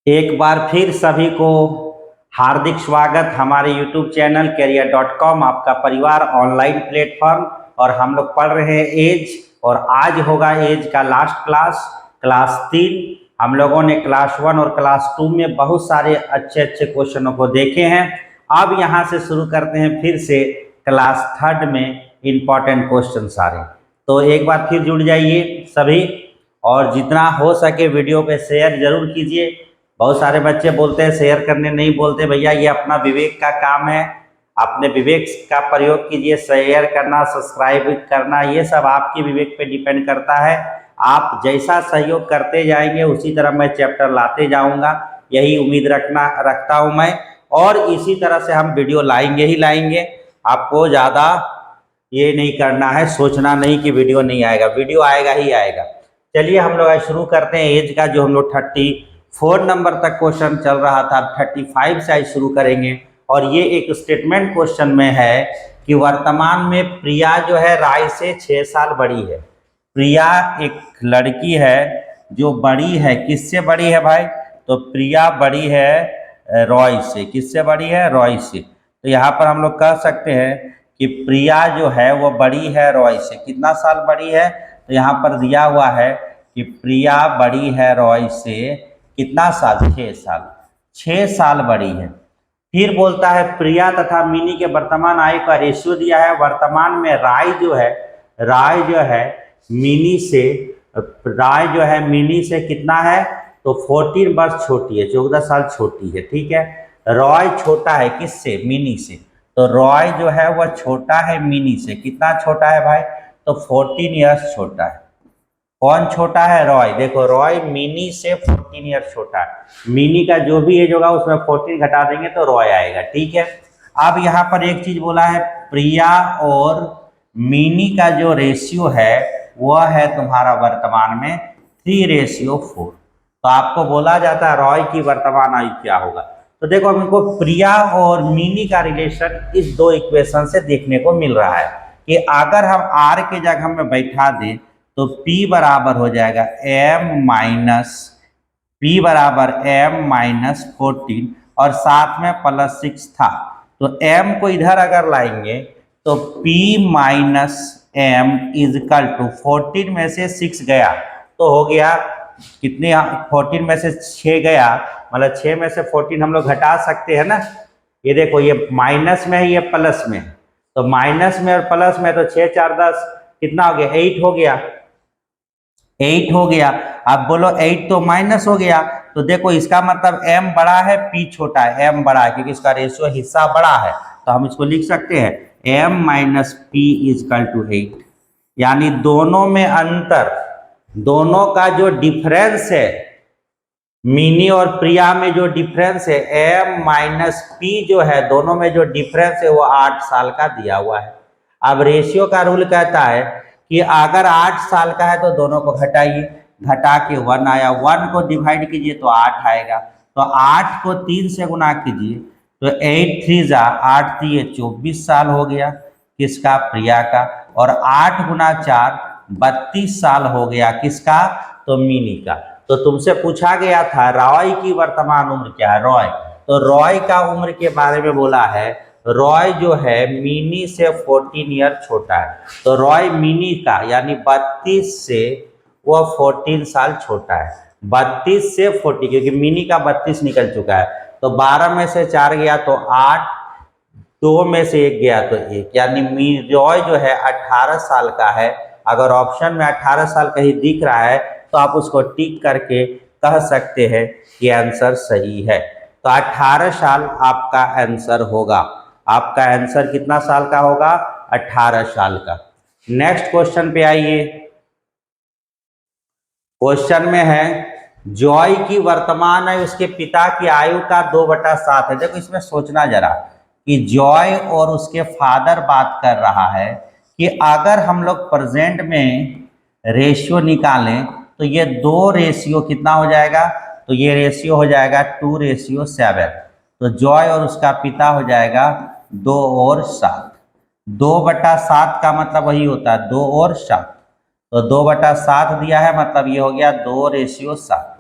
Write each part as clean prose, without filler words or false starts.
एक बार फिर सभी को हार्दिक स्वागत हमारे YouTube चैनल career.com आपका परिवार ऑनलाइन प्लेटफॉर्म। और हम लोग पढ़ रहे हैं एज, और आज होगा एज का लास्ट क्लास 3। हम लोगों ने क्लास 1 और क्लास 2 में बहुत सारे अच्छे क्वेश्चनों को देखे हैं। अब यहाँ से शुरू करते हैं फिर से क्लास 3 में इम्पॉर्टेंट क्वेश्चन सारे। तो एक बार फिर जुड़ जाइए सभी, और जितना हो सके वीडियो पे शेयर जरूर कीजिए। बहुत सारे बच्चे बोलते हैं शेयर करने नहीं बोलते, भैया ये अपना विवेक का काम है, अपने विवेक का प्रयोग कीजिए। शेयर करना, सब्सक्राइब करना, ये सब आपके विवेक पे डिपेंड करता है। आप जैसा सहयोग करते जाएंगे उसी तरह मैं चैप्टर लाते जाऊंगा, यही उम्मीद रखता हूं मैं। और इसी तरह से हम वीडियो लाएंगे ही लाएंगे। आपको ज़्यादा ये नहीं करना है, सोचना नहीं कि वीडियो नहीं आएगा, वीडियो आएगा ही आएगा। चलिए हम लोग शुरू करते हैं एज का, जो हम लोग 34 नंबर तक क्वेश्चन चल रहा था। 35 से आज शुरू करेंगे। और ये एक स्टेटमेंट क्वेश्चन में है कि वर्तमान में प्रिया जो है राय से 6 साल बड़ी है। प्रिया एक लड़की है जो बड़ी है, किससे बड़ी है भाई? तो प्रिया बड़ी है रॉय से। किससे बड़ी है? रॉय से। तो यहाँ पर हम लोग कह सकते हैं कि प्रिया जो है वो बड़ी है रॉय से। कितना साल बड़ी है? तो यहाँ पर दिया हुआ है कि प्रिया बड़ी है रॉय से कितना साल? 6 साल। 6 साल बड़ी है। फिर बोलता है प्रिया तथा मिनी के वर्तमान आयु का रेशियो दिया है। वर्तमान में राय जो है मिनी से कितना है? तो 14 वर्ष छोटी है, 14 साल छोटी है। ठीक है, रॉय छोटा है किससे? मिनी से। तो रॉय जो है वह छोटा है मिनी से। कितना छोटा है भाई? तो 14 ईयर्स छोटा है। कौन छोटा है? रॉय। देखो रॉय मिनी से 14 ईयर छोटा है। मिनी का जो भी एज होगा उसमें 14 घटा देंगे तो रॉय आएगा। ठीक है, अब यहाँ पर एक चीज बोला है, प्रिया और मिनी का जो रेशियो है वह है तुम्हारा वर्तमान में 3:4। तो आपको बोला जाता है रॉय की वर्तमान आयु क्या होगा। तो देखो हमको प्रिया और मिनी का रिलेशन इस दो इक्वेशन से देखने को मिल रहा है कि अगर हम आर के जगह में बैठा दें तो P बराबर हो जाएगा m-14 और साथ में +6 था। तो m को इधर अगर लाएंगे तो P - m = 14 में से 6 गया तो हो गया कितने? 14 में से 6 गया, मतलब 6 में से 14 हम लोग घटा सकते हैं ना। ये देखो ये माइनस में है, ये प्लस में है। तो माइनस में और प्लस में तो 6 4 10 कितना हो गया? 8 हो गया। 8 हो गया। अब बोलो 8 तो माइनस हो गया। तो देखो इसका मतलब m बड़ा है, p छोटा है। m बड़ा है क्योंकि इसका रेशियो हिस्सा बड़ा है, तो हम इसको लिख सकते हैं m - p = 8। यानी दोनों में अंतर, दोनों का जो डिफरेंस है, मिनी और प्रिया में जो डिफरेंस है, m - p जो है, दोनों में जो डिफरेंस है वो 8 साल का दिया हुआ है। अब रेशियो का रूल कहता है कि अगर 8 साल का है तो दोनों को घटाइए, घटा के 1 आया, 1 को डिवाइड कीजिए तो 8 आएगा। तो 8 को 3 से गुना कीजिए तो 8 3 8 3 24 साल हो गया किसका? प्रिया का। और 8 × 4 32 साल हो गया किसका? तो मिनी का। तो तुमसे पूछा गया था रॉय की वर्तमान उम्र क्या है? रॉय। तो रॉय का उम्र के बारे में बोला है, रॉय जो है मिनी से 14 ईयर छोटा है। तो रॉय मिनी का यानी 32 से वह 14 साल छोटा है। 32 से 40, क्योंकि मिनी का 32 निकल चुका है। तो 12 में से 4 गया तो 8, 2 में से 1 गया तो 1, यानी रॉय जो है 18 साल का है। अगर ऑप्शन में 18 साल कहीं दिख रहा है तो आप उसको टिक करके कह सकते हैं कि आंसर सही है। तो 18 साल आपका आंसर होगा। आपका आंसर कितना साल का होगा? 18 साल का। नेक्स्ट क्वेश्चन पे आइए। क्वेश्चन में है जॉय की वर्तमान आयु उसके पिता की आयु का 2/7 है। देखो इसमें सोचना जरा कि जॉय और उसके फादर बात कर रहा है कि अगर हम लोग प्रेजेंट में रेशियो निकालें तो ये 2 रेशियो कितना हो जाएगा? तो ये रेशियो हो जाएगा 2:7। तो जॉय और उसका पिता हो जाएगा 2 और 7। 2/7 का मतलब वही होता है 2 और 7। तो 2/7 दिया है, मतलब ये हो गया 2:7।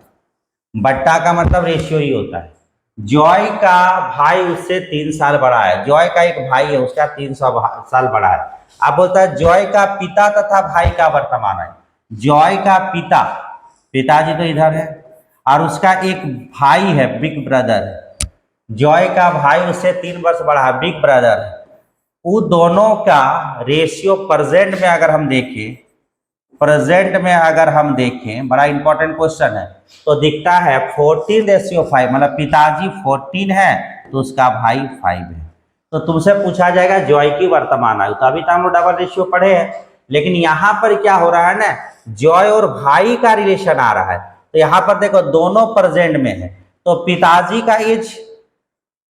बट्टा का मतलब रेशियो ही होता है। जॉय का भाई उससे 3 साल बड़ा है, जॉय का एक भाई है उसका 300 साल बड़ा है। अब बोलता है जॉय का पिता तथा भाई का वर्तमान है। जॉय का पिता, पिताजी तो इधर है, और उसका एक भाई है, बिग ब्रदर है। जॉय का भाई उससे 3 वर्ष बड़ा है, बिग ब्रदर है। वो दोनों का रेशियो प्रेजेंट में अगर हम देखें, प्रेजेंट में अगर हम देखें, बड़ा इंपॉर्टेंट क्वेश्चन है, तो दिखता है 14:5, मतलब पिताजी 14 है तो उसका भाई 5 है। तो तुमसे पूछा जाएगा जॉय की वर्तमान आयु, तो अभी तो हम लोग डबल रेशियो पढ़े हैं, लेकिन यहाँ पर क्या हो रहा है ना, जॉय और भाई का रिलेशन आ रहा है। तो यहाँ पर देखो दोनों प्रेजेंट में है, तो पिताजी का एज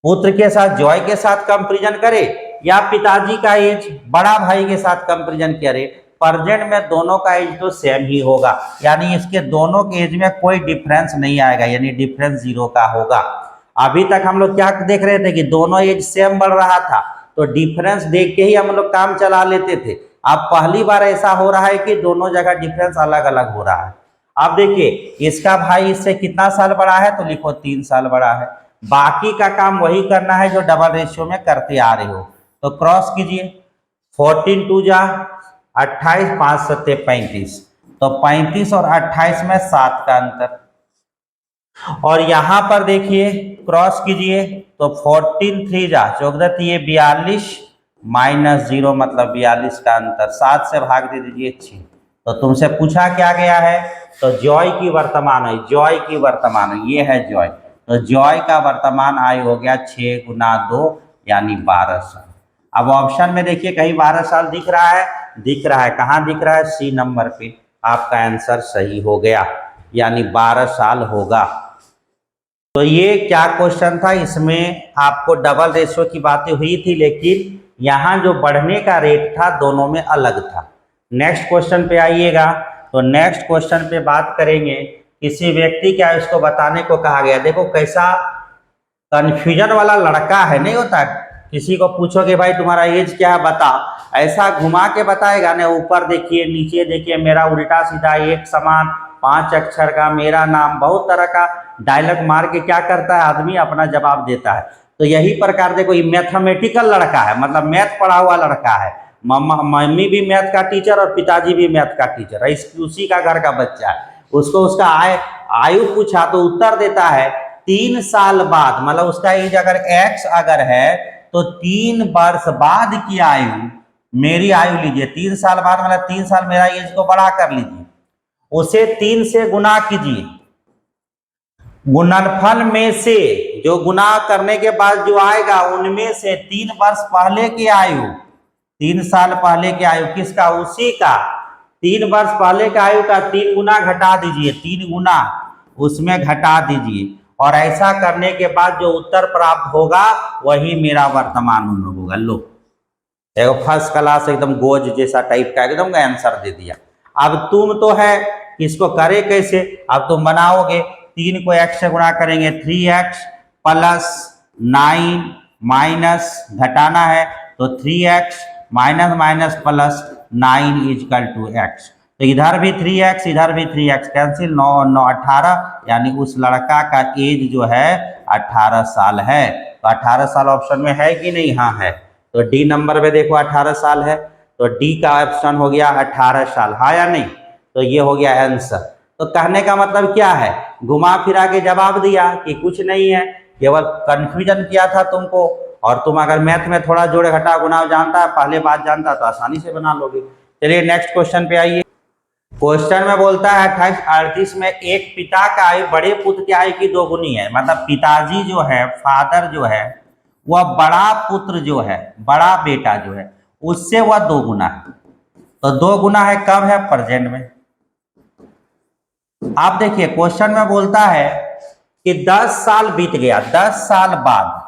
पुत्र के साथ जॉय के साथ कंपेरिजन करे या पिताजी का एज बड़ा भाई के साथ कंपेरिजन करे, प्रेजेंट में दोनों का एज तो सेम ही होगा, यानी इसके दोनों के एज में कोई डिफरेंस नहीं आएगा, यानी डिफरेंस 0 का होगा। अभी तक हम लोग क्या देख रहे थे कि दोनों एज सेम बढ़ रहा था, तो डिफरेंस देख के ही हम लोग काम चला लेते थे। अब पहली बार ऐसा हो रहा है कि दोनों जगह डिफरेंस अलग अलग हो रहा है। अब देखिए इसका भाई इससे कितना साल बड़ा है, तो लिखो 3 साल बड़ा है। बाकी का काम वही करना है जो डबल रेशियो में करते आ रहे हो। तो क्रॉस कीजिए, 14 2 जा 28, 5 7 35, तो 35 और 28 में 7 का अंतर। और यहां पर देखिए क्रॉस कीजिए, तो 14 3 जा 14 ये 42 -0 मतलब 42 का अंतर, 7 से भाग दे दीजिए 6। तो तुमसे पूछा क्या गया है, तो जॉय की वर्तमान आयु, जॉय की वर्तमान आयु ये है जॉय, तो जॉय का वर्तमान आयु हो गया 6 × 2 यानी 12 साल। अब ऑप्शन में देखिए कहीं 12 साल दिख रहा है, दिख रहा है, कहाँ दिख रहा है, सी नंबर पे आपका आंसर सही हो गया, यानी 12 साल होगा। तो ये क्या क्वेश्चन था, इसमें आपको डबल रेशियो की बातें हुई थी, लेकिन यहाँ जो बढ़ने का रेट था दोनों में अलग था। नेक्स्ट क्वेश्चन पे आइएगा, तो नेक्स्ट क्वेश्चन पे बात करेंगे, किसी व्यक्ति क्या इसको बताने को कहा गया। देखो कैसा कंफ्यूजन वाला लड़का है, नहीं होता किसी को पूछोगे भाई तुम्हारा एज क्या है बता, ऐसा घुमा के बताएगा ना, ऊपर देखिए नीचे देखिए, मेरा उल्टा सीधा एक समान 5 अक्षर का मेरा नाम, बहुत तरह का डायलॉग मार के क्या करता है आदमी, अपना जवाब देता है। तो यही प्रकार देखो ये मैथमेटिकल लड़का है, मतलब मैथ पढ़ा हुआ लड़का है, मम्मी भी मैथ का टीचर और पिताजी भी मैथ का टीचर है, उसी का घर का बच्चा है। उसको उसका आयु पूछा तो उत्तर देता है 3 साल बाद, मतलब उसका एज अगर x अगर है तो 3 वर्ष बाद की आयु, मेरी आयु लीजिए 3 साल बाद, मतलब 3 साल मेरा एज को बढ़ा कर लीजिए, उसे 3 से गुना कीजिए, गुणनफल में से जो गुना करने के बाद जो आएगा उनमें से 3 वर्ष पहले की आयु, 3 साल पहले की आयु किसका, उसी का 3 वर्ष पहले का आयु का 3 गुना घटा दीजिए, 3 गुना उसमें घटा दीजिए, और ऐसा करने के बाद जो उत्तर प्राप्त होगा वही मेरा वर्तमान उम्र होगा। लो देखो फर्स्ट क्लास एकदम गोज जैसा टाइप का एकदम आंसर दे दिया। अब तुम तो है इसको करे कैसे, अब तुम बनाओगे, 3 को x से गुणा करेंगे 3x प्लस 9 माइनस घटाना है तो 3x minus minus plus 9 is equal to x, तो इधर भी 3x इधर भी 3x कैंसिल, 9 9 18, यानी उस लड़का का एज जो है 18 साल है। तो 18 साल ऑप्शन में है कि नहीं, हाँ है, तो डी नंबर पे देखो 18 साल है, तो डी का ऑप्शन हो गया 18 साल, हाँ या नहीं, तो ये हो गया आंसर। तो कहने का मतलब क्या है, घुमा फिरा के जवाब दिया कि कुछ नहीं है, केवल कंफ्यूजन किया था तुमको, और तुम अगर मैथ में थोड़ा जोड़े घटा गुना जानता है, पहले बात जानता तो आसानी से बना लोगे। चलिए नेक्स्ट क्वेश्चन पे आइए। क्वेश्चन में बोलता है 28 38 में एक पिता का आयु बड़े पुत्र की आयु की 2 गुनी है, मतलब पिताजी जो है, फादर जो है, वह बड़ा पुत्र जो है, बड़ा बेटा जो है उससे वह 2 गुना है। तो 2 गुना है कब है, प्रेजेंट में। आप देखिए क्वेश्चन में बोलता है कि 10 साल बीत गया, 10 साल बाद,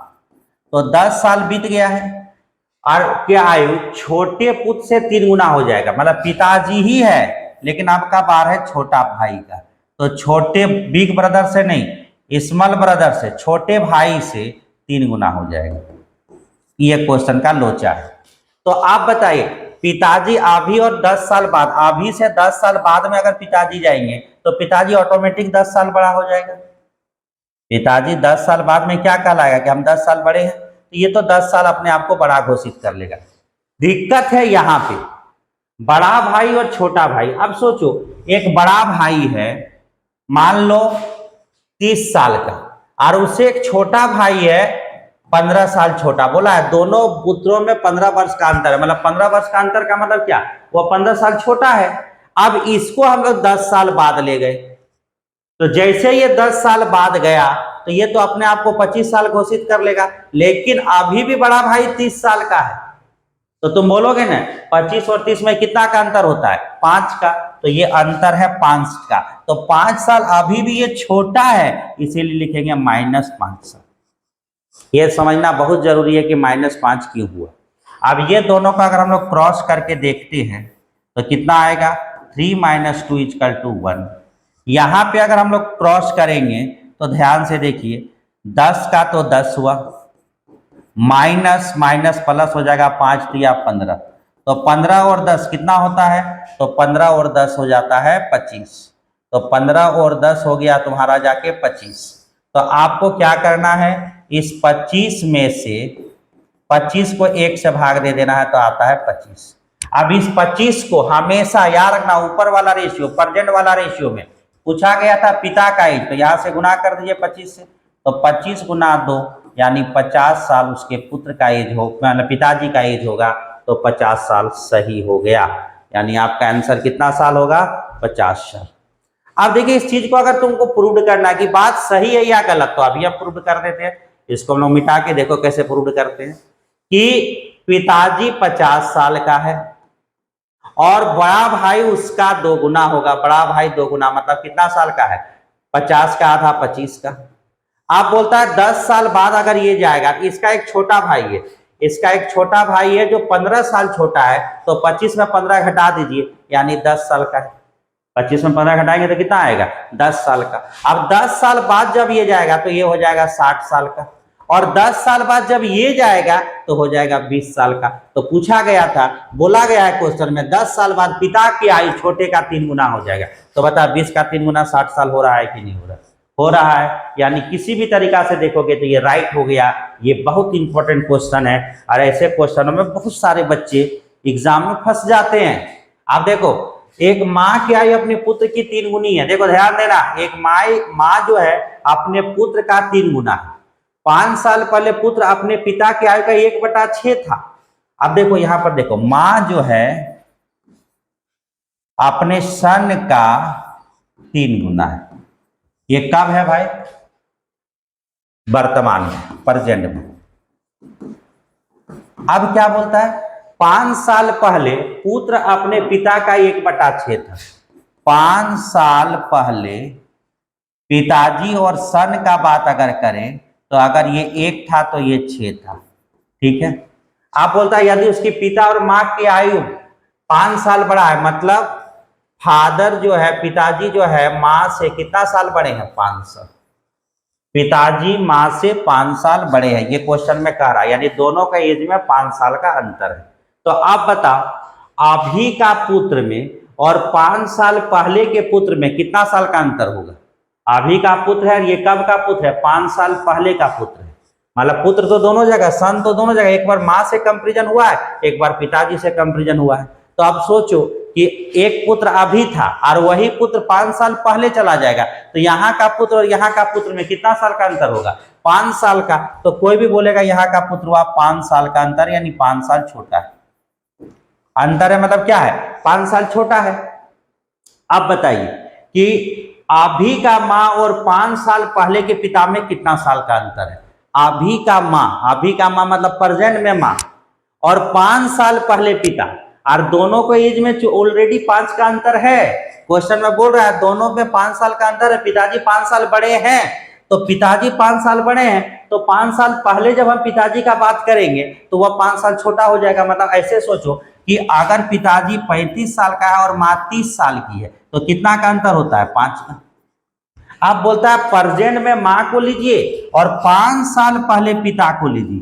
तो 10 साल बीत गया है और क्या आयु छोटे पुत्र से 3 गुना हो जाएगा, मतलब पिताजी ही है लेकिन आपका बार है छोटा भाई का, तो छोटे बिग ब्रदर से नहीं, स्मॉल ब्रदर से, छोटे भाई से 3 गुना हो जाएगा। ये क्वेश्चन का लोचा है। तो आप बताइए पिताजी अभी और 10 साल बाद, अभी से 10 साल बाद में अगर पिताजी जाएंगे तो पिताजी ऑटोमेटिक 10 साल बड़ा हो जाएगा, पिताजी 10 साल बाद में क्या कहलाएगा कि हम 10 साल बड़े हैं, तो ये तो 10 साल अपने आप को बड़ा घोषित कर लेगा। दिक्कत है यहाँ पे बड़ा भाई और छोटा भाई। अब सोचो एक बड़ा भाई है मान लो 30 साल का और उससे एक छोटा भाई है 15 साल छोटा, बोला है दोनों पुत्रों में 15 वर्ष का अंतर है, मतलब 15 वर्ष का अंतर का मतलब क्या, वो 15 साल छोटा है। अब इसको हम लोग 10 साल बाद ले गए, तो जैसे ये 10 साल बाद गया तो ये तो अपने आप को 25 साल घोषित कर लेगा, लेकिन अभी भी बड़ा भाई 30 साल का है। तो तुम बोलोगे ना 25 और 30 में कितना का अंतर होता है, 5 का, तो ये अंतर है 5 का। तो 5 साल अभी भी ये छोटा है, इसीलिए लिखेंगे -5 साल। ये समझना बहुत जरूरी है कि -5 क्यों हुआ। अब ये दोनों का अगर हम लोग क्रॉस करके देखते हैं तो कितना आएगा, 3 - 2 = 1। यहाँ पे अगर हम लोग क्रॉस करेंगे तो ध्यान से देखिए 10 का तो 10 हुआ, माइनस माइनस प्लस हो जाएगा 5 या 15, तो 15 और 10 कितना होता है, तो 15 और 10 हो जाता है 25। तो 15 और 10 हो गया तुम्हारा जाके 25। तो आपको क्या करना है, इस 25 में से 25 को 1 से भाग दे देना है तो आता है 25। अब इस 25 को हमेशा याद रखना, ऊपर वाला रेशियो प्रेजेंट वाला रेशियो में पूछा गया था पिता का एज, तो यहाँ से गुना कर दीजिए 25 से, तो 25 गुना 2 यानी 50 साल उसके पुत्र का एज हो, मतलब पिताजी का एज होगा, तो 50 साल सही हो गया। यानी आपका आंसर कितना साल होगा, 50 साल। अब देखिए इस चीज को अगर तुमको प्रूव करना है कि बात सही है या गलत, तो अभी हम प्रूव कर देते हैं। इसको हम लोग मिटा के देखो कैसे प्रूव करते हैं कि पिताजी 50 साल का है और बड़ा भाई उसका 2 गुना होगा, बड़ा भाई 2 गुना मतलब कितना साल का है, 50 का आधा 25 का। आप बोलता है 10 साल बाद अगर ये जाएगा, इसका एक छोटा भाई है, इसका एक छोटा भाई है जो 15 साल छोटा है, तो 25 में 15 घटा दीजिए यानी 10 साल का है। 25 में 15 घटाएंगे तो कितना आएगा, 10 साल का। अब 10 साल बाद जब ये जाएगा तो ये हो जाएगा 60 साल का, और 10 साल बाद जब ये जाएगा तो हो जाएगा 20 साल का। तो पूछा गया था, बोला गया है क्वेश्चन में 10 साल बाद पिता की आयु छोटे का 3 गुना हो जाएगा, तो बता 20 का 3 गुना 60 साल हो रहा है कि नहीं हो रहा, हो रहा है। यानी किसी भी तरीका से देखोगे तो ये राइट हो गया। ये बहुत इंपॉर्टेंट क्वेश्चन है और ऐसे क्वेश्चनों में बहुत सारे बच्चे एग्जाम में फंस जाते हैं। आप देखो एक माँ की आयु अपने पुत्र की 3 गुनी है, देखो ध्यान देना, एक माँ जो है अपने पुत्र का 3 गुना है। 5 साल पहले पुत्र अपने पिता की आयु का 1/6 था। अब देखो यहां पर देखो माँ जो है अपने सन का 3 गुना है, ये कब है भाई, वर्तमान में, प्रेजेंट में। अब क्या बोलता है, 5 साल पहले पुत्र अपने पिता का 1/6 था। 5 साल पहले पिताजी और सन का बात अगर करें तो अगर ये 1 था तो ये 6 था, ठीक है। आप बोलता है यदि उसकी पिता और माँ की आयु 5 साल बड़ा है, मतलब फादर जो है, पिताजी जो है माँ से कितना साल बड़े हैं, 5 साल। पिताजी माँ से 5 साल बड़े हैं, ये क्वेश्चन में कह रहा है, यानी दोनों का एज में 5 साल का अंतर है। तो आप बताओ अभी का पुत्र में और 5 साल पहले के पुत्र में कितना साल का अंतर होगा। अभी का पुत्र है, ये कब का पुत्र है, 5 साल पहले का पुत्र है। मतलब पुत्र तो दोनों जगह, सन तो दोनों जगह, एक बार माँ से कंपेरिजन हुआ है, एक बार पिताजी से कंपेरिजन हुआ है। तो अब सोचो कि एक पुत्र अभी था और वही पुत्र 5 साल पहले चला जाएगा, तो यहाँ का पुत्र और यहाँ का पुत्र में कितना साल का अंतर होगा, 5 साल का। तो कोई भी बोलेगा यहाँ का पुत्र हुआ 5 साल का अंतर, यानी 5 साल छोटा है। अंतर है मतलब क्या है, 5 साल छोटा है। अब बताइए कि अभी का माँ और 5 साल पहले के पिता में कितना साल का अंतर है। अभी का माँ मतलब प्रेजेंट में माँ, और 5 साल पहले पिता, और दोनों को एज में ऑलरेडी 5 का अंतर है। क्वेश्चन में बोल रहा है दोनों में 5 साल का अंतर है, पिताजी 5 साल बड़े हैं, तो पिताजी 5 साल बड़े हैं, तो 5 साल पहले जब हम पिताजी का बात करेंगे तो वह 5 साल छोटा हो जाएगा। मतलब ऐसे सोचो कि अगर पिताजी 35 साल का है और माँ 30 साल की है, तो कितना का अंतर होता है, 5 का। अब बोलता है प्रेजेंट में माँ को लीजिए और 5 साल पहले पिता को लीजिए,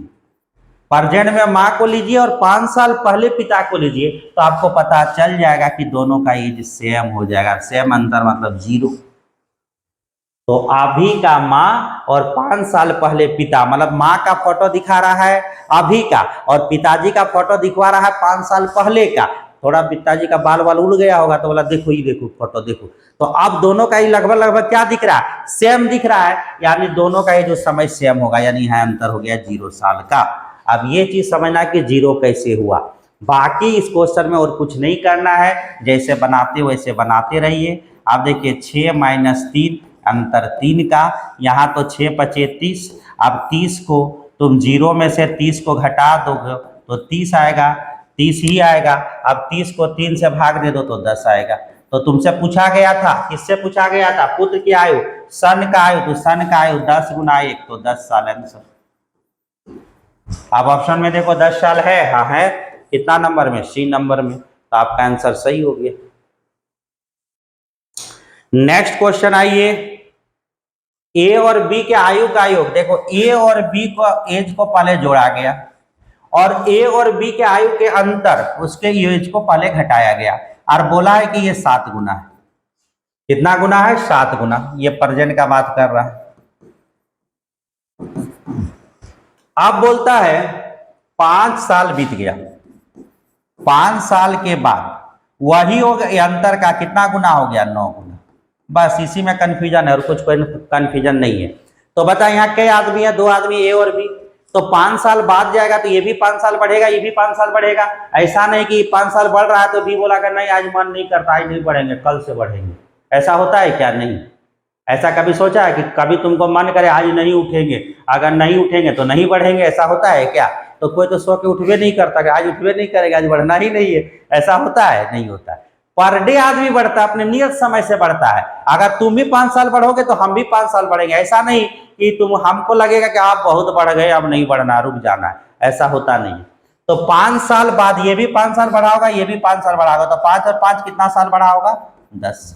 प्रेजेंट में माँ को लीजिए और 5 साल पहले पिता को लीजिए, तो आपको पता चल जाएगा कि दोनों का एज सेम हो जाएगा। सेम अंतर मतलब 0। तो अभी का माँ और 5 साल पहले पिता, मतलब माँ का फोटो दिखा रहा है अभी का और पिताजी का फोटो दिखवा रहा है 5 साल पहले का। थोड़ा पिताजी का बाल वाल उड़ गया होगा तो बोला देखो ये देखो फोटो देखो, तो अब दोनों का ही लगभग लगभग क्या दिख रहा है, सेम दिख रहा है, यानी दोनों का ही जो समय सेम होगा, यानी यहाँ अंतर हो गया 0 साल का। अब ये चीज समझना कि 0 कैसे हुआ। बाकी इस क्वेश्चन में और कुछ नहीं करना है, जैसे बनाते वैसे बनाते रहिए। आप देखिए 6 - 3 अंतर 3 का, यहाँ तो 6 पचे 30, अब 30 को तुम 0 में से 30 को घटा दोगे तो 30 आएगा, 30 ही आएगा। अब 30 को 3 से भाग दे दो तो 10 आएगा। तो तुमसे पूछा गया था, किससे पूछा गया था, पुत्र की आयु, सन का आयु, तो सन का आयु 10 × 1 तो 10 साल आंसर। अब ऑप्शन में देखो 10 साल है, हाँ है, कितना नंबर में, सी नंबर में, तो आपका आंसर सही हो गया। नेक्स्ट क्वेश्चन आइए, ए और बी के आयु का योग। देखो ए और बी को एज को पहले जोड़ा गया और ए और बी के आयु के अंतर उसके एज को पहले घटाया गया और बोला है कि ये 7 गुना है। कितना गुना है, 7 गुना। ये प्रेजेंट का बात कर रहा है। अब बोलता है 5 साल बीत गया, 5 साल के बाद वही हो गया, अंतर का कितना गुना हो गया, 9 गुना। बस इसी में कंफ्यूजन है और कुछ कोई कंफ्यूजन नहीं है। तो बता यहाँ कई आदमी है, 2 आदमी ए और बी, तो 5 साल बाद जाएगा तो ये भी 5 साल बढ़ेगा, ये भी 5 साल बढ़ेगा। ऐसा नहीं कि 5 साल बढ़ रहा है तो बी बोला कर नहीं आज मन नहीं करता, आज नहीं बढ़ेंगे, कल से बढ़ेंगे। ऐसा होता है क्या, नहीं। ऐसा कभी सोचा है कि कभी तुमको मन करे आज नहीं उठेंगे, अगर नहीं उठेंगे तो नहीं बढ़ेंगे, ऐसा होता है क्या। तो कोई तो सो के उठवे नहीं करता कि आज उठवे नहीं करेगा, आज बढ़ना ही नहीं है, ऐसा होता है, नहीं होता है। पर डे आदमी बढ़ता है, अपने नियत समय से बढ़ता है। अगर तुम भी 5 साल बढ़ोगे तो हम भी 5 साल बढ़ेंगे। ऐसा नहीं कि तुम हमको लगेगा कि आप बहुत बढ़ गए अब नहीं बढ़ना, रुक जाना है, ऐसा होता नहीं। तो 5 साल बाद ये भी 5 साल बढ़ा होगा, ये भी 5 साल बढ़ा होगा, तो 5 और 5 कितना साल बढ़ा होगा, 10।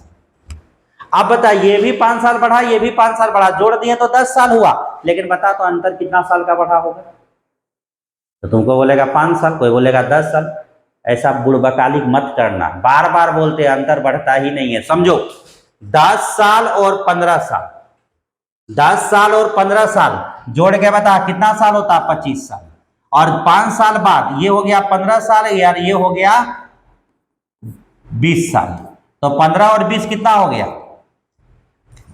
अब बता, ये भी 5 साल बढ़ा, ये भी 5 साल बढ़ा, जोड़ दिए तो 10 साल हुआ, लेकिन बता तो अंतर कितना साल का बढ़ा होगा। तो तुमको बोलेगा 5 साल, कोई बोलेगा 10 साल। ऐसा बुड़बकाली मत करना, बार बार बोलते अंतर बढ़ता ही नहीं है। समझो 10 साल और 15 साल, 10 साल और 15 साल जोड़ के बता कितना साल होता है, 25 साल। और 5 साल बाद ये हो गया 15 साल, यार ये हो गया 20 साल। तो 15 और 20 कितना हो गया,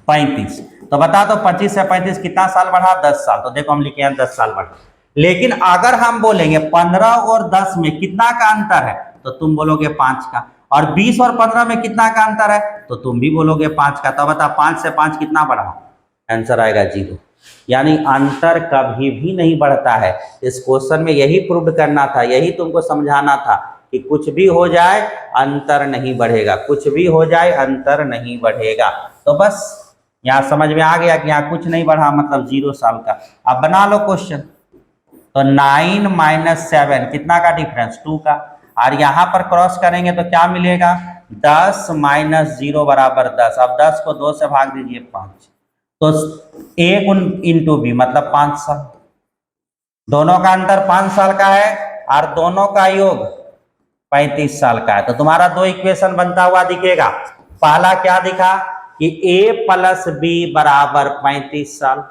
35। तो बता दो 25 से 35 कितना साल बढ़ा, 10 साल। तो देखो हम लिखे हैं 10 साल बढ़ा। लेकिन अगर हम बोलेंगे 15 और 10 में कितना का अंतर है, तो तुम बोलोगे 5 का, और 20 और 15 में कितना का अंतर है, तो तुम भी बोलोगे 5 का। तो बता 5 से 5 कितना बढ़ा, आंसर आएगा 0। यानी अंतर कभी भी नहीं बढ़ता है। इस क्वेश्चन में यही प्रूव करना था, यही तुमको समझाना था कि कुछ भी हो जाए अंतर नहीं बढ़ेगा, कुछ भी हो जाए अंतर नहीं बढ़ेगा। तो बस यहाँ समझ में आ गया कि यहाँ कुछ नहीं बढ़ा मतलब 0 साल का। अब बना लो क्वेश्चन। तो 9 - 7 कितना का डिफरेंस, 2 का। और यहाँ पर क्रॉस करेंगे तो क्या मिलेगा, 10 - 0 बराबर 10। अब 10 को 2 से भाग दीजिए 5, तो A × B मतलब 5 साल। दोनों का अंतर 5 साल का है और दोनों का योग 35 साल का है। तो तुम्हारा 2 इक्वेशन बनता हुआ दिखेगा। पहला क्या दिखा कि A + B बराबर 35 साल,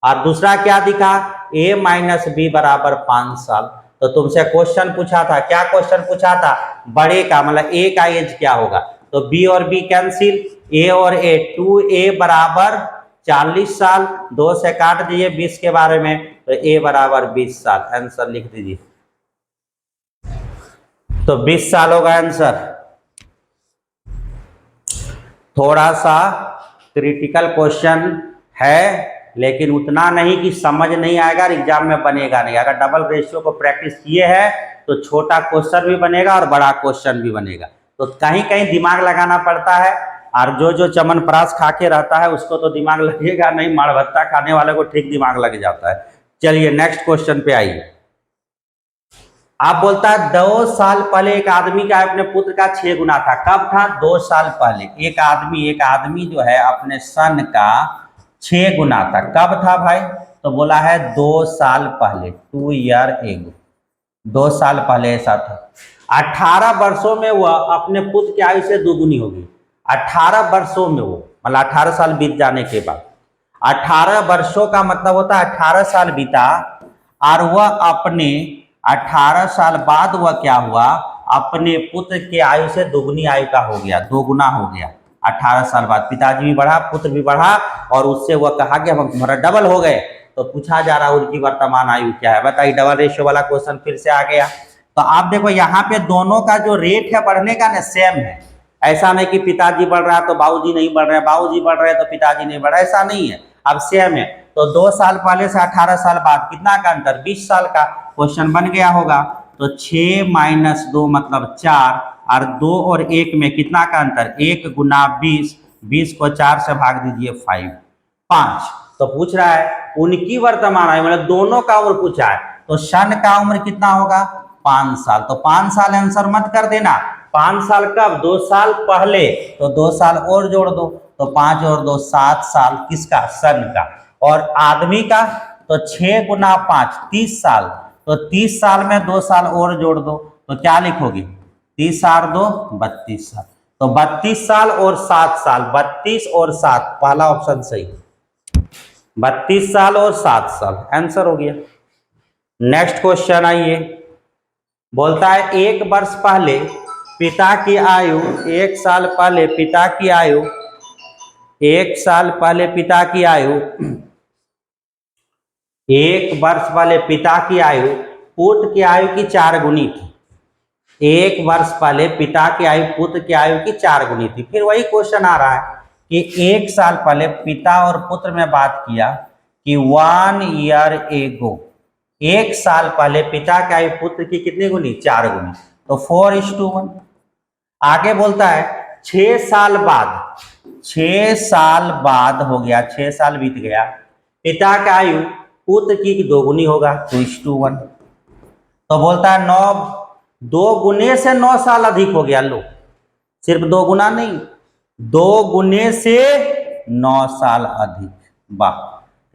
और दूसरा क्या दिखा, A - B बराबर 5 साल। तो तुमसे क्वेश्चन पूछा था, क्या क्वेश्चन पूछा था, बड़े का मतलब A का एज क्या होगा। तो B और B कैंसिल, A और A, 2A बराबर 40 साल, 2 से काट दीजिए 20 के बारे में, तो A बराबर 20 साल। आंसर लिख दीजिए, तो 20 साल होगा आंसर। थोड़ा सा क्रिटिकल क्वेश्चन है, लेकिन उतना नहीं कि समझ नहीं आएगा और एग्जाम में बनेगा नहीं। अगर डबल रेशियो को प्रैक्टिस किए हैं तो छोटा क्वेश्चन भी बनेगा और बड़ा क्वेश्चन भी बनेगा। तो कहीं कहीं दिमाग लगाना पड़ता है, और जो चमनप्राश खा के रहता है उसको तो दिमाग लगेगा नहीं, माड़ भत्ता खाने वाले को ठीक दिमाग लग जाता है। चलिए नेक्स्ट क्वेश्चन पे आइए। आप बोलता है 2 साल पहले एक आदमी का अपने पुत्र का 6 गुना था। कब था, 2 साल पहले एक आदमी जो है अपने सन का 6 गुना था। कब था भाई, तो बोला है 2 साल पहले, 2 ईयर एगो, 2 साल पहले ऐसा था। 18 वर्षों में वह अपने पुत्र की आयु से 2 गुनी होगी। 18 वर्षों में वो मतलब 18 साल बीत जाने के बाद। 18 वर्षों का मतलब होता है 18 साल बीता और वह अपने 18 साल बाद वह क्या हुआ, अपने पुत्र के आयु से दुगुनी आयु का हो गया, 2 गुना हो गया। 18 साल बाद पिताजी भी बढ़ा, पुत्र भी बढ़ा और उससे वह कहा कि हम तुम्हारा डबल हो गए। तो पूछा जा रहा उनकी वर्तमान आयु क्या है, बताइए। डबल रेशियो वाला क्वेश्चन फिर से आ गया। तो आप देखो यहाँ पे दोनों का जो रेट है बढ़ने का ना सेम है। ऐसा नहीं कि पिताजी बढ़ रहा है तो बाबूजी नहीं बढ़ रहे, बाबूजी बढ़ रहे हैं तो पिताजी नहीं बढ़ रहे, ऐसा नहीं है, अब सेम है। तो 2 साल पहले से 18 साल बाद कितना का अंतर, 20 साल का क्वेश्चन बन गया होगा। तो 6 - 2 मतलब 4 और 2 और 1 में कितना का अंतर, 1 गुना 20, 20 को 4 से भाग दीजिए 5। तो पूछ रहा है उनकी वर्तमान आयु, मतलब दोनों का उम्र पूछा है। तो सन का उम्र कितना होगा, 5 साल। तो 5 साल आंसर मत कर देना, 5 साल कब, 2 साल पहले, तो 2 साल और जोड़ दो, तो 5 और 2 7 साल किसका, सन का। और आदमी का तो 6 गुना 5 30 साल, तो 30 साल में 2 साल और जोड़ दो, तो क्या लिखोगे, 30 और 2 32 साल। तो 32 साल और 7 साल, 32 और 7, पहला ऑप्शन सही, 32 साल और 7 साल आंसर हो गया। नेक्स्ट क्वेश्चन आइए, बोलता है 1 वर्ष पहले पिता की आयु, 1 साल पहले पिता की आयु, 1 साल पहले पिता की आयु, 1 वर्ष पहले पिता की आयु पुत्र की आयु की 4 गुनी थी। 1 वर्ष पहले पिता की आयु पुत्र की आयु की 4 गुनी थी। फिर वही क्वेश्चन आ रहा है कि 1 साल पहले पिता और पुत्र में बात किया कि 1 ईयर एगो, 1 साल पहले पिता की आयु पुत्र की कितनी गुनी, 4 गुनी, तो 4:1। आगे बोलता है 6 साल बाद, 6 साल बाद हो गया, 6 साल बीत गया, पिता का आयु पुत्र की 2 गुनी होगा, 2:1। तो बोलता है 2 गुने से 9 साल अधिक हो गया। लो, सिर्फ 2 गुना नहीं, 2 गुने से 9 साल अधिक। वाह,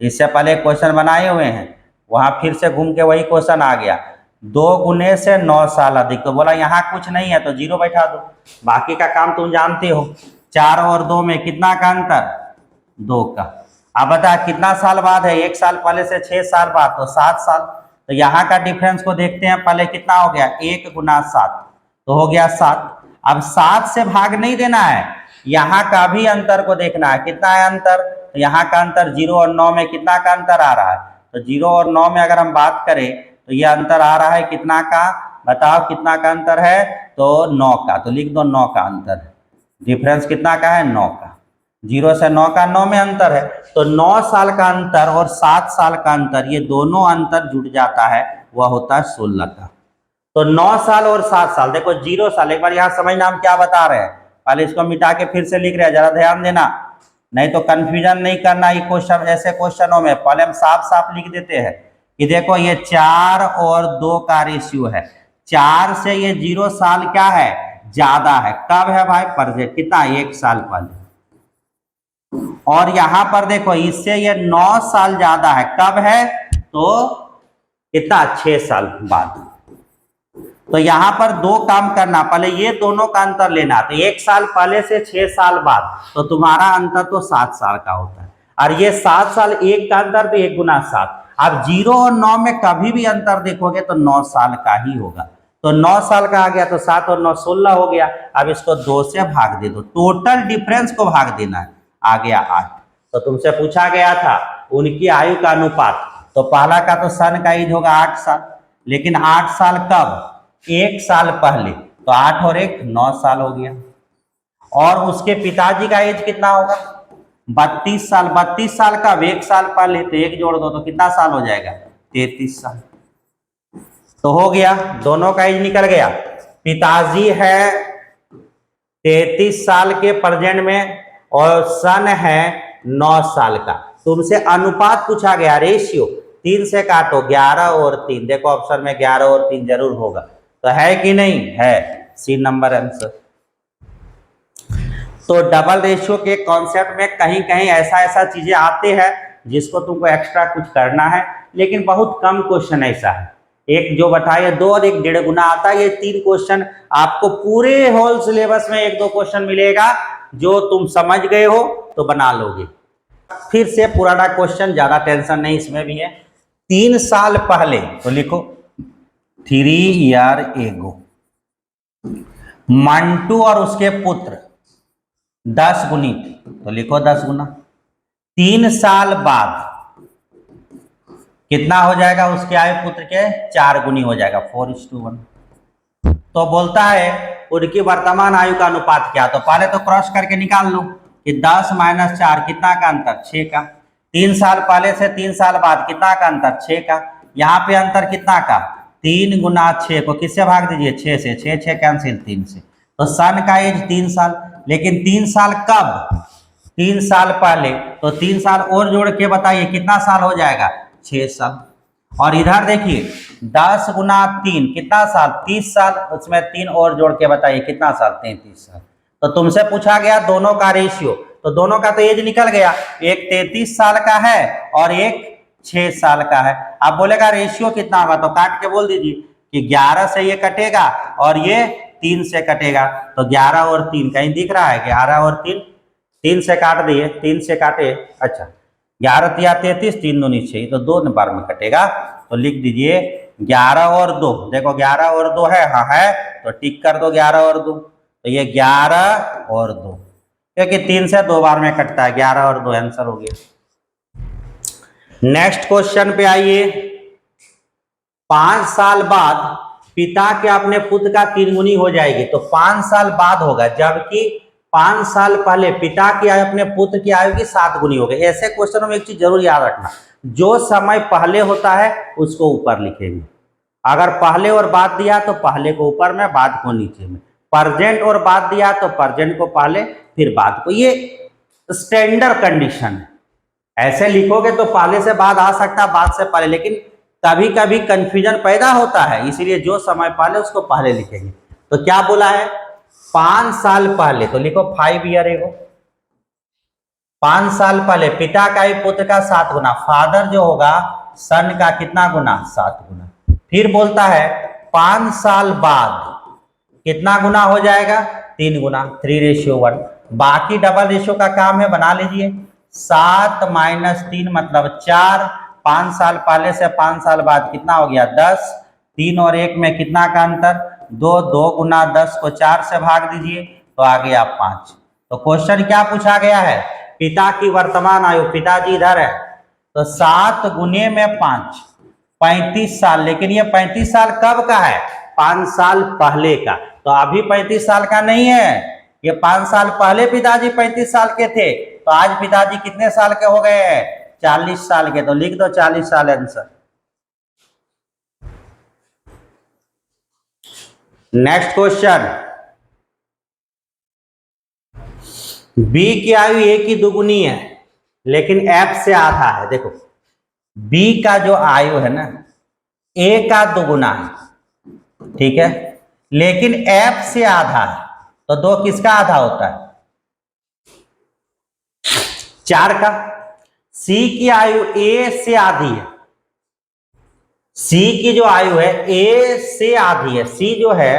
इससे पहले क्वेश्चन बनाए हुए हैं, वहां फिर से घूम के वही क्वेश्चन आ गया, 2 गुने से 9 साल अधिक। तो बोला यहाँ कुछ नहीं है तो 0 बैठा दो, बाकी का काम तुम जानते हो। 4 और 2 में कितना का अंतर, 2 का। अब बता कितना साल बाद है, 1 साल पहले से 6 साल बाद, तो 7 साल। तो यहाँ का डिफरेंस को देखते हैं, पहले कितना हो गया, 1 गुना 7, तो हो गया 7। अब 7 से भाग नहीं देना है, यहाँ का भी अंतर को देखना है, कितना है अंतर, तो यहाँ का अंतर 0 और 9 में कितना का अंतर आ रहा है, तो 0 और 9 में अगर हम बात करें तो ये अंतर आ रहा है कितना का, बताओ कितना का अंतर है, तो 9 का। तो लिख दो 9 का अंतर है, डिफरेंस कितना का है, 9 का। 0 से 9 का 9 में अंतर है, तो 9 साल का अंतर और 7 साल का अंतर, ये दोनों अंतर जुड़ जाता है, वह होता है 16 का। तो 9 साल और 7 साल, देखो 0 साल, एक बार यहाँ समझना हम क्या बता रहे हैं, पहले इसको मिटा के फिर से लिख रहे हैं, जरा ध्यान देना, नहीं तो कंफ्यूजन नहीं करना। ये क्वेश्चन, ऐसे क्वेश्चनों में पहले हम साफ साफ लिख देते हैं कि देखो ये 4 और 2 का रेशियो है, 4 से ये 0 साल क्या है, ज्यादा है। कब है भाई, प्रेजेंट, कितना, 1 साल पहले। और यहां पर देखो इससे ये 9 साल ज्यादा है, कब है, तो कितना, 6 साल बाद। तो यहाँ पर 2 काम करना, पहले ये दोनों का अंतर लेना, तो 1 साल पहले से 6 साल बाद, तो तुम्हारा अंतर तो 7 साल का होता है, और ये 7 साल, 1 का अंतर तो 1 गुना 7। अब 0 और 9 में कभी भी अंतर देखोगे तो 9 साल का ही होगा, तो 9 साल का आ गया, तो 7 और 9 16 हो गया। अब इसको 2 से भाग दे दो, टोटल डिफरेंस को भाग देना है, आ गया 8। तो तुमसे पूछा गया था उनकी आयु का अनुपात, तो पहला का तो सन का एज होगा 8 साल, लेकिन 8 साल कब, 1 साल पहले, तो 8 और 1 9 साल हो गया। और उसके पिताजी का एज कितना होगा, 32 साल, 32 साल का 1 साल पहले, तो 1 जोड़ दो तो कितना साल हो जाएगा, 33 साल। तो हो गया, दोनों का एज निकल गया। पिताजी है 33 साल के प्रेजेंट में और सन है 9 साल का। तुमसे अनुपात पूछा गया, रेशियो, 3 से काटो, 11 और 3, देखो ऑप्शन में 11 और 3 जरूर होगा, तो है कि नहीं है, सी नंबर आंसर। तो डबल रेशियो के कॉन्सेप्ट में कहीं कहीं ऐसा चीजें आते हैं जिसको तुमको एक्स्ट्रा कुछ करना है, लेकिन बहुत कम क्वेश्चन ऐसा है। एक जो बताया 2 और 1 1.5 गुना आता है, ये 3 क्वेश्चन आपको पूरे होल सिलेबस में 1-2 क्वेश्चन मिलेगा जो तुम समझ गए हो तो बना लोगे। फिर से पुराना क्वेश्चन, ज्यादा टेंशन नहीं इसमें भी है। 3 साल पहले, तो लिखो 3 ईयर एगो मंटू और उसके पुत्र 10 गुनी थे, तो लिखो 10 गुना। 3 साल बाद कितना हो जाएगा उसके आयु पुत्र के? 4 गुनी हो जाएगा, 4:1। तो बोलता है उनकी वर्तमान आयु का अनुपात क्या? तो पहले तो क्रॉस करके निकाल लो कि 10 - 4 कितना का अंतर? 6 का। 3 साल पहले से 3 साल बाद कितना का अंतर? 6 का। यहाँ पे अंतर कितना का? 3 गुना 6 को किससे भाग दीजिए? 6 से। 6 6 कैंसिल 3 से। तो सन का एज 3 साल, लेकिन 3 साल कब? 3 साल पहले। तो 3 साल और जोड़ के बताइए कितना साल हो जाएगा? 6 साल। और इधर देखिए 10 गुना 3 कितना साल? 30 साल। उसमें 3 और जोड़ के बताइए कितना साल? 33 साल। तो तुमसे पूछा गया दोनों का रेशियो, तो दोनों का तो एज निकल गया, एक 33 साल का है और एक 6 साल का है। अब बोलेगा रेशियो कितना होगा, तो काट के बोल दीजिए कि 11 से ये कटेगा और ये 3 से कटेगा, तो 11 और 3 कहीं दिख रहा है? 11 और 3, 3 से काट दिए, 3 से काटे, अच्छा 11 तिया 33, 3 दूनी 6, तो 2 बार में कटेगा। तो लिख दीजिए 11 और 2, देखो 11 और 2 है, हाँ है, तो टिक कर दो 11 और 2, तो ये 11 और 2, क्योंकि 3 से 2 बार में कटता है, 11 और 2 आंसर हो गया। नेक्स्ट क्वेश्चन पे आइए। 5 साल बाद पिता के अपने पुत्र का 3 गुनी हो जाएगी, तो 5 साल बाद होगा, जबकि 5 साल पहले पिता की आयु अपने पुत्र की आयु की 7 गुनी हो गई। ऐसे क्वेश्चन में एक चीज जरूर याद रखना, जो समय पहले होता है उसको ऊपर लिखेंगे, अगर पहले और बाद दिया तो पहले को ऊपर में, बाद को नीचे में, प्रेजेंट और बाद दिया तो प्रेजेंट को पहले फिर बाद को, ये स्टैंडर्ड कंडीशन है। ऐसे लिखोगे तो पहले से बाद आ सकता है, बाद से पहले, लेकिन कभी कभी कंफ्यूजन पैदा होता है, इसीलिए जो समय पहले उसको पहले लिखेंगे। तो क्या बोला है? 5 साल पहले, तो लिखो 5 ईयर एगो, 5 साल पहले पिता का ही पुत्र का 7 गुना, फादर जो होगा सन का कितना गुना? 7 गुना। फिर बोलता है 5 साल बाद कितना गुना हो जाएगा? 3 गुना, 3:1। बाकी डबल रेशियो का काम है, बना लीजिए। 7 - 3 मतलब 4, 5 साल पहले से 5 साल बाद कितना हो गया? 10, 3 और 1 में कितना का अंतर? 2, 2 गुना 10 को 4 से भाग दीजिए, तो आ गया 5। तो क्वेश्चन क्या पूछा गया है? पिता की वर्तमान आयु, पिताजी इधर है, तो 7 गुने में 5, 35 साल, लेकिन ये 35 साल कब का है? 5 साल पहले का, तो अभी 35 साल का नहीं है, ये 5 साल पहले पिताजी 35 साल के थे, तो आज पिताजी कितने साल के हो गए हैं? 40 साल के, तो लिख दो 40 साल आंसर। नेक्स्ट क्वेश्चन, बी की आयु ए की दुगुनी है लेकिन एफ से आधा है। देखो बी का जो आयु है ना, ए का दुगुना है, ठीक है, लेकिन एफ से आधा है, तो 2 किसका आधा होता है? 4 का। सी की आयु ए से आधी है, सी की जो आयु है ए से आधी है, सी जो है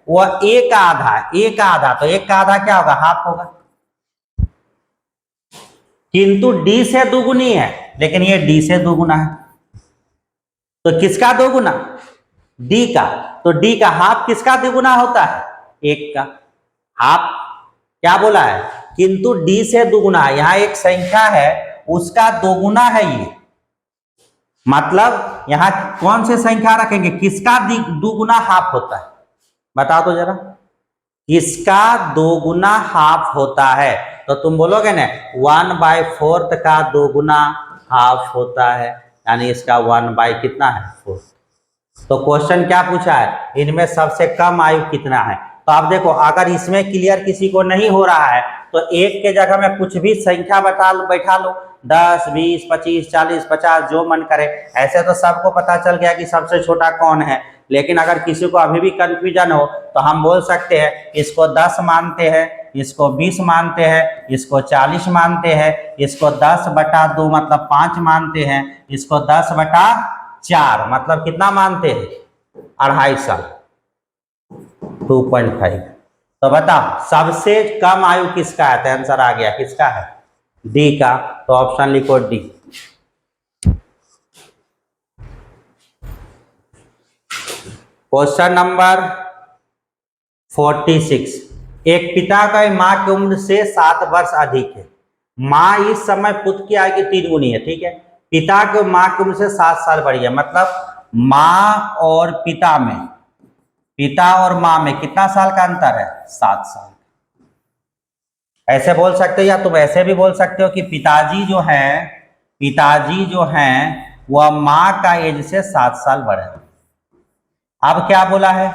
वह ए का आधा है, ए का आधा, तो 1 का आधा क्या होगा? हाफ होगा। किंतु डी से दुगुनी है, लेकिन ये डी से दुगुना है, तो किसका दोगुना? डी का। तो डी का हाफ किसका दुगुना होता है? 1 का। हाफ क्या बोला है? किंतु डी से दुगुना है, यहां एक संख्या है उसका दोगुना है ये, मतलब यहां कौन से संख्या रखेंगे? किसका दुगुना हाफ होता है? बता दो जरा, किसका दोगुना हाफ होता है? तो तुम बोलोगे ना 1/4 का दोगुना हाफ होता है, यानी इसका 1 कितना है? 4। तो क्वेश्चन क्या पूछा है? इनमें सबसे कम आयु कितना है? तो आप देखो, अगर इसमें क्लियर किसी को नहीं हो रहा है तो 1 के जगह में कुछ भी संख्या बैठा लो, 10, 20, 25, 40, 50 जो मन करे। ऐसे तो सबको पता चल गया कि सबसे छोटा कौन है, लेकिन अगर किसी को अभी भी कंफ्यूजन हो तो हम बोल सकते हैं इसको 10 मानते हैं, इसको 20 मानते हैं, इसको 40 मानते हैं, इसको 10/2 मतलब 5 मानते हैं, इसको 10/4 मतलब कितना मानते हैं? 2.5 साल, 2.5। तो बता सबसे कम आयु किसका है, तो आंसर आ गया किसका है, डी का। तो ऑप्शन लिखो डी। Question number 46। एक पिता का मां की उम्र से 7 वर्ष अधिक है। मां इस समय पुत्र की आयु की 3 गुनी है, ठीक है। पिता की मां की उम्र से 7 साल बढ़ी है, मतलब मां और पिता में, पिता और मां में कितना साल का अंतर है, 7 साल। ऐसे बोल सकते हो, या तुम ऐसे भी बोल सकते हो कि पिताजी जो हैं वह मां का एज से 7 साल बड़े। अब क्या बोला है,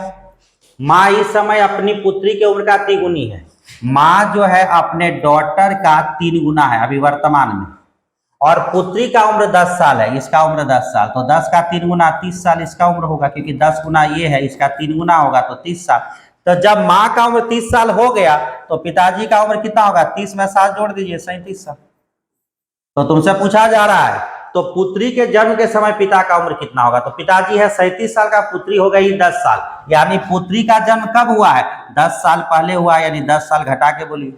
मां इस समय अपनी पुत्री की उम्र का 3 गुनी है। मां जो है अपने डॉटर का 3 गुना है अभी वर्तमान में, और पुत्री का उम्र 10 साल है, इसका उम्र 10 साल, तो 10 का 3 गुना 30 साल इसका उम्र होगा, क्योंकि 10 गुना ये है, इसका 3 गुना होगा तो 30 साल। तो जब मां का उम्र 30 साल हो गया तो पिताजी का उम्र कितना होगा, 30 में 7 जोड़ दीजिए, 37 साल। तो तुमसे पूछा जा रहा है तो पुत्री के जन्म के समय पिता का उम्र कितना होगा, तो पिताजी है 37 साल का, पुत्री हो गई 10 साल, यानी पुत्री का जन्म कब हुआ है, 10 साल पहले हुआ है, यानी 10 साल घटा के बोलिए।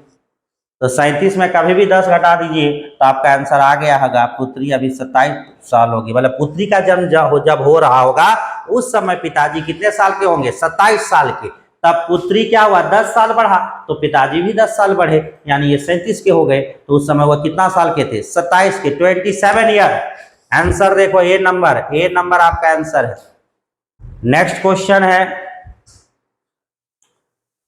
तो 37 में कभी भी 10 घटा दीजिए तो आपका आंसर आ गया होगा, पुत्री अभी 27 साल होगी, मतलब पुत्री का जन्म जब हो रहा होगा उस समय पिताजी कितने साल के होंगे, 27 साल के। तब पुत्री क्या हुआ, 10 साल बढ़ा तो पिताजी भी 10 साल बढ़े, यानी ये 37 के हो गए। तो उस समय वो कितना साल के थे, 27 के, 27 ईयर। आंसर देखो ए नंबर आपका आंसर है। नेक्स्ट क्वेश्चन है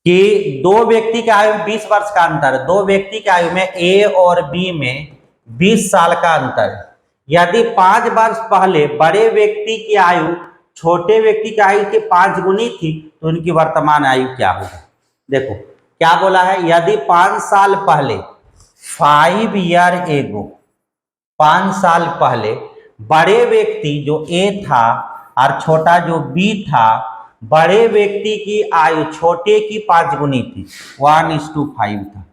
कि दो व्यक्ति की आयु 20 वर्ष का अंतर है। दो व्यक्ति की आयु में ए और बी में 20 साल का अंतर है। यदि 5 वर्ष पहले बड़े व्यक्ति की आयु छोटे व्यक्ति की आयु के 5 गुनी थी तो उनकी वर्तमान आयु क्या होगी। देखो क्या बोला है, यदि 5 साल पहले 5 ईयर एगो 5 साल पहले बड़े व्यक्ति जो ए था और छोटा जो बी था, बड़े व्यक्ति की आयु छोटे की 5 गुनी थी, 1:5 था,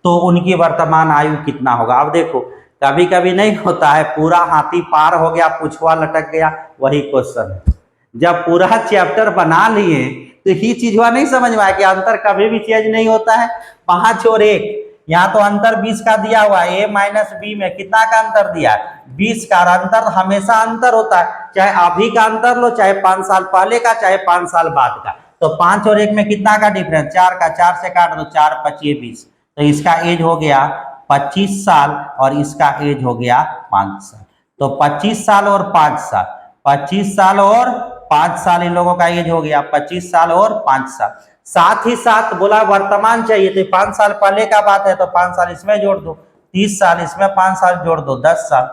तो उनकी वर्तमान आयु कितना होगा। अब देखो कभी कभी नहीं होता है पूरा हाथी पार हो गया पुछुआ लटक गया, वही क्वेश्चन है। जब पूरा चैप्टर बना लिए तो ही चीज हुआ नहीं समझ में आया कि अंतर कभी भी चेंज नहीं होता है, 5 और 1, यहाँ तो अंतर 20 का दिया हुआ है, ए माइनस बी में कितना का अंतर दिया है, 20 का। अंतर हमेशा अंतर होता है, चाहे अभी का अंतर लो, चाहे 5 साल पहले का, चाहे 5 साल बाद का। तो 5 और 1 में कितना का डिफरेंस, 4 का, 4 से काट दो, 4 25 20, तो इसका एज हो गया 25 साल और इसका एज हो गया 5 साल। तो 25 साल और 5 साल, 25 साल और 5 साल इन लोगों का एज हो गया, 25 साल और 5 साल। साथ ही साथ बोला वर्तमान चाहिए, तो 5 साल पहले का बात है तो 5 साल इसमें जोड़ दो, 30 साल इसमें 5 साल जोड़ दो, 10 साल।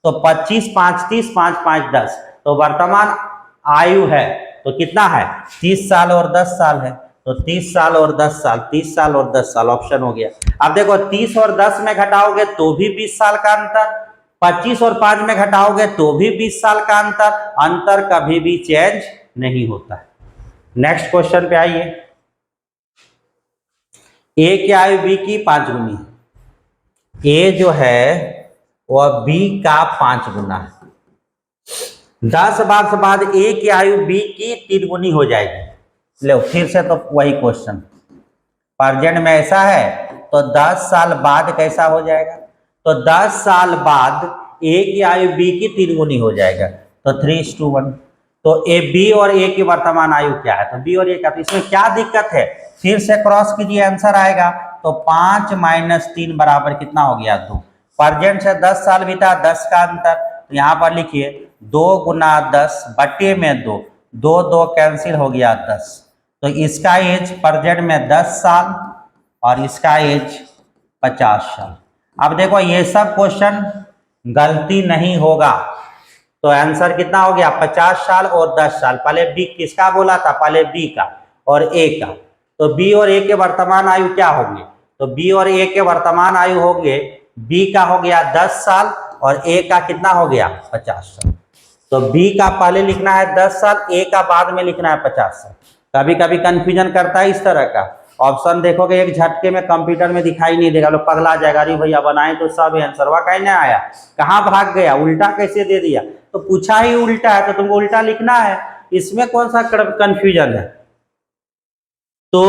तो 25 5 30, 5 5 10, तो वर्तमान आयु है तो कितना है, 30 साल और 10 साल है, तो 30 साल और 10 साल, 30 साल और 10 साल ऑप्शन हो गया। अब देखो 30 और 10 में घटाओगे तो भी 20 साल का अंतर, 25 और 5 में घटाओगे तो भी 20 साल का अंतर, अंतर कभी भी चेंज नहीं होता है। नेक्स्ट क्वेश्चन पे आइए। ए की आयु बी की 5 गुनी, ए जो है वह बी का 5 गुना है। 10 वर्ष बाद ए की आयु बी की 3 गुनी हो जाएगी। लो फिर से तो वही क्वेश्चन, प्रेजेंट में ऐसा है तो 10 साल बाद कैसा हो जाएगा, तो 10 साल बाद ए की आयु बी की 3 गुनी हो जाएगा, तो 3:1। तो ए बी और ए की वर्तमान आयु क्या है, तो बी और ए का, तो इसमें क्या दिक्कत है, फिर से क्रॉस कीजिए आंसर आएगा। तो 5 - 3 बराबर कितना हो गया, 2। प्रेजेंट से 10 साल बीता, 10 का अंतर, तो यहाँ पर लिखिए 2 × 10 बटे में 2, 2 2 कैंसिल हो गया 10। तो इसका एज प्रेजेंट में 10 साल और इसका एज 50 साल। अब देखो ये सब क्वेश्चन गलती नहीं होगा, तो आंसर कितना हो गया, 50 साल और 10 साल। पहले बी किसका बोला था, पहले बी का और ए का, तो बी और ए के वर्तमान आयु क्या होंगे, तो बी और ए के वर्तमान आयु होंगे, बी का हो गया 10 साल और ए का कितना हो गया, 50 साल। तो बी का पहले लिखना है 10 साल, ए का बाद में लिखना है 50 साल। कभी कभी कंफ्यूजन करता है इस तरह का, ऑप्शन देखोगे एक झटके में कंप्यूटर में दिखाई नहीं देगा, लोग पगला जाएगा, अरे भैया बनाए तो सब आंसर वह कहीं नहीं आया, कहाँ भाग गया, उल्टा कैसे दे दिया, तो पूछा ही उल्टा है तो तुमको उल्टा लिखना है, इसमें कौन सा कंफ्यूजन है। तो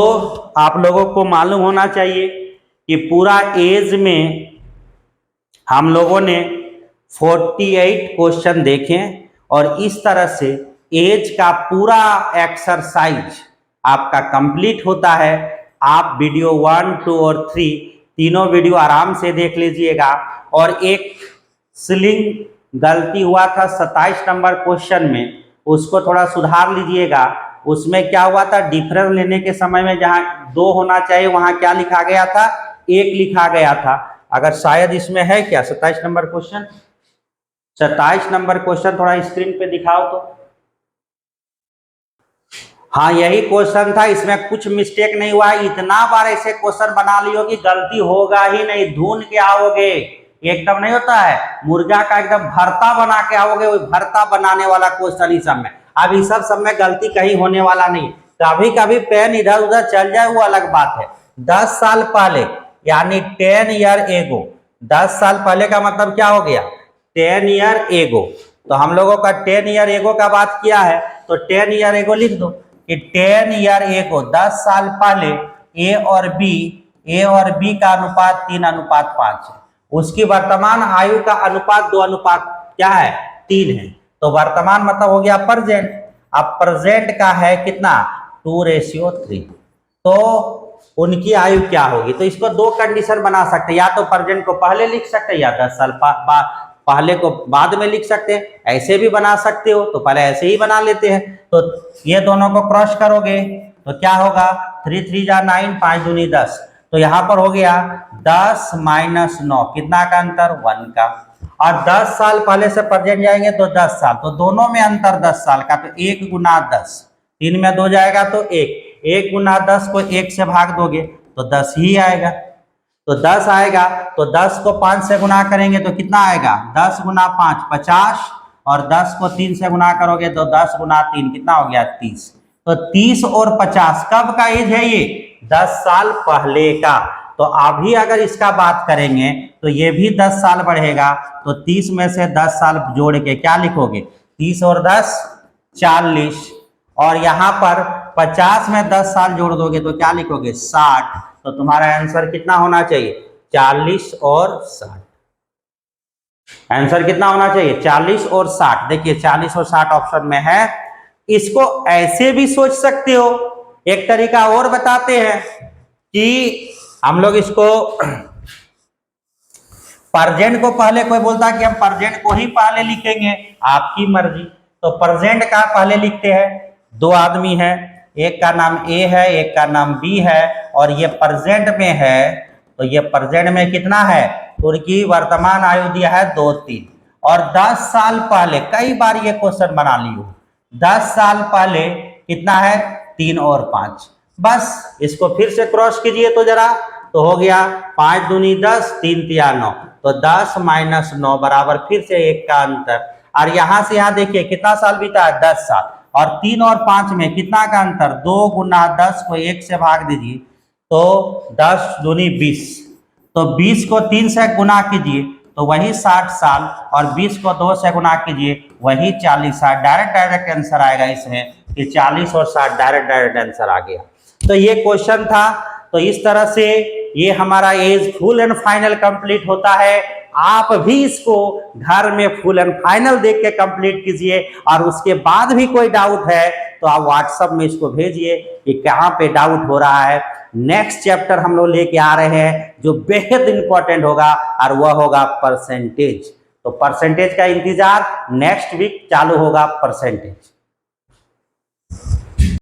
आप लोगों को मालूम होना चाहिए कि पूरा एज में हम लोगों ने 48 क्वेश्चन देखे और इस तरह से एज का पूरा एक्सरसाइज आपका कंप्लीट होता है। आप वीडियो 1, 2 और 3 तीनों वीडियो आराम से देख लीजिएगा। और एक स्लिंग गलती हुआ था 27 नंबर क्वेश्चन में, उसको थोड़ा सुधार लीजिएगा। उसमें क्या हुआ था, डिफरेंस लेने के समय में जहां 2 होना चाहिए वहां क्या लिखा गया था, 1 लिखा गया था। अगर शायद इसमें है क्या 27 नंबर क्वेश्चन, 27 नंबर क्वेश्चन थोड़ा स्क्रीन पे दिखाओ तो। हाँ यही क्वेश्चन था, इसमें कुछ मिस्टेक नहीं हुआ है। इतना बार ऐसे क्वेश्चन बना लियो कि गलती होगा ही नहीं, धुन के आओगे। एकदम नहीं होता है मुर्गा का एकदम भरता बना के आओगे, वही भरता बनाने वाला क्वेश्चन इस सब में। अब इस सब में गलती कहीं होने वाला नहीं। कभी कभी पेन इधर उधर चल जाए वो अलग बात है। 10 साल पहले यानी 10 ईयर एगो, 10 साल पहले का मतलब क्या हो गया, 10 ईयर एगो। तो हम लोगों का 10 ईयर एगो का बात किया है, तो 10 ईयर एगो लिख दो कि 10 ईयर एगो, 10 साल पहले ए और बी का अनुपात 3:5 है। उसकी वर्तमान आयु का अनुपात 2:3 क्या है, 3 है। तो वर्तमान मतलब हो गया प्रेजेंट। अब प्रेजेंट का है कितना, 2:3। तो उनकी आयु क्या होगी, तो इसको 2 कंडीशन बना सकते हैं। या तो प्रेजेंट को पहले लिख सकते हैं या 10 साल पहले को बाद में लिख सकते हैं। ऐसे भी बना सकते हो, तो पहले ऐसे ही बना लेते हैं। तो ये दोनों को क्रॉस करोगे तो क्या होगा, 3 3 जा 9, 5 दूनी 10। तो यहाँ पर हो गया 10 - 9, कितना का अंतर, 1 का। और 10 साल पहले से प्रेजेंट जाएंगे तो 10 साल, तो दोनों में अंतर 10 साल का। तो 1 × 10, 3 में 2 जाएगा तो 1 × 10 को 1 से भाग दोगे तो 10 ही आएगा। तो 10 आएगा, तो 10 को 5 से गुना करेंगे तो कितना आएगा, 10 × 5 50, और 10 को 3 से गुना करोगे तो 10 × 3 कितना हो गया, 30। तो 30 और 50 कब का एज है ये, 10 साल पहले का। तो अभी अगर इसका बात करेंगे तो ये भी 10 साल बढ़ेगा। तो 30 में से 10 साल जोड़ के क्या लिखोगे, 30 और 10 40, और यहाँ पर 50 में 10 साल जोड़ दोगे तो क्या लिखोगे, 60। तो तुम्हारा आंसर कितना होना चाहिए, 40 और 60। आंसर कितना होना चाहिए, 40 और 60। देखिए 40 और 60 ऑप्शन में है। इसको ऐसे भी सोच सकते हो, एक तरीका और बताते हैं कि हम लोग इसको प्रेजेंट को पहले, कोई बोलता है कि हम प्रेजेंट को ही पहले लिखेंगे, आपकी मर्जी। तो प्रेजेंट का पहले लिखते हैं। 2 आदमी है, एक का नाम ए है, एक का नाम बी है, और ये प्रेजेंट में है। तो ये प्रेजेंट में कितना है, उनकी वर्तमान आयु दिया है 2 3, और 10 साल पहले, कई बार ये क्वेश्चन बना लियो, 10 साल पहले कितना है, 3 और 5। बस इसको फिर से क्रॉस कीजिए तो जरा, तो हो गया 5 दूनी 10, 3 तिया 9। तो 10 - 9 बराबर फिर से 1 का अंतर। और यहां से यहां देखिए कितना साल बीता है, 10 साल। और 3 और 5 में कितना का अंतर, 2 × 10 को 1 से भाग दीजिए तो 10 दूनी 20। तो 20 को 3 से गुना कीजिए तो वही 60 साल, और 20 को 2 से गुना कीजिए वही 40 साल। डायरेक्ट आंसर आएगा इसमें कि 40 और 60 डायरेक्ट आंसर आ गया। तो ये क्वेश्चन था। तो इस तरह से ये हमारा as full and final complete होता है। आप भी इसको घर में फुल एंड फाइनल देख के कंप्लीट कीजिए, और उसके बाद भी कोई डाउट है तो आप व्हाट्सएप में इसको भेजिए कि कहाँ पे डाउट हो रहा है। नेक्स्ट चैप्टर हम लोग लेके आ रहे हैं जो बेहद इंपॉर्टेंट होगा, और वह होगा परसेंटेज। तो परसेंटेज का इंतजार, नेक्स्ट वीक चालू होगा परसेंटेज।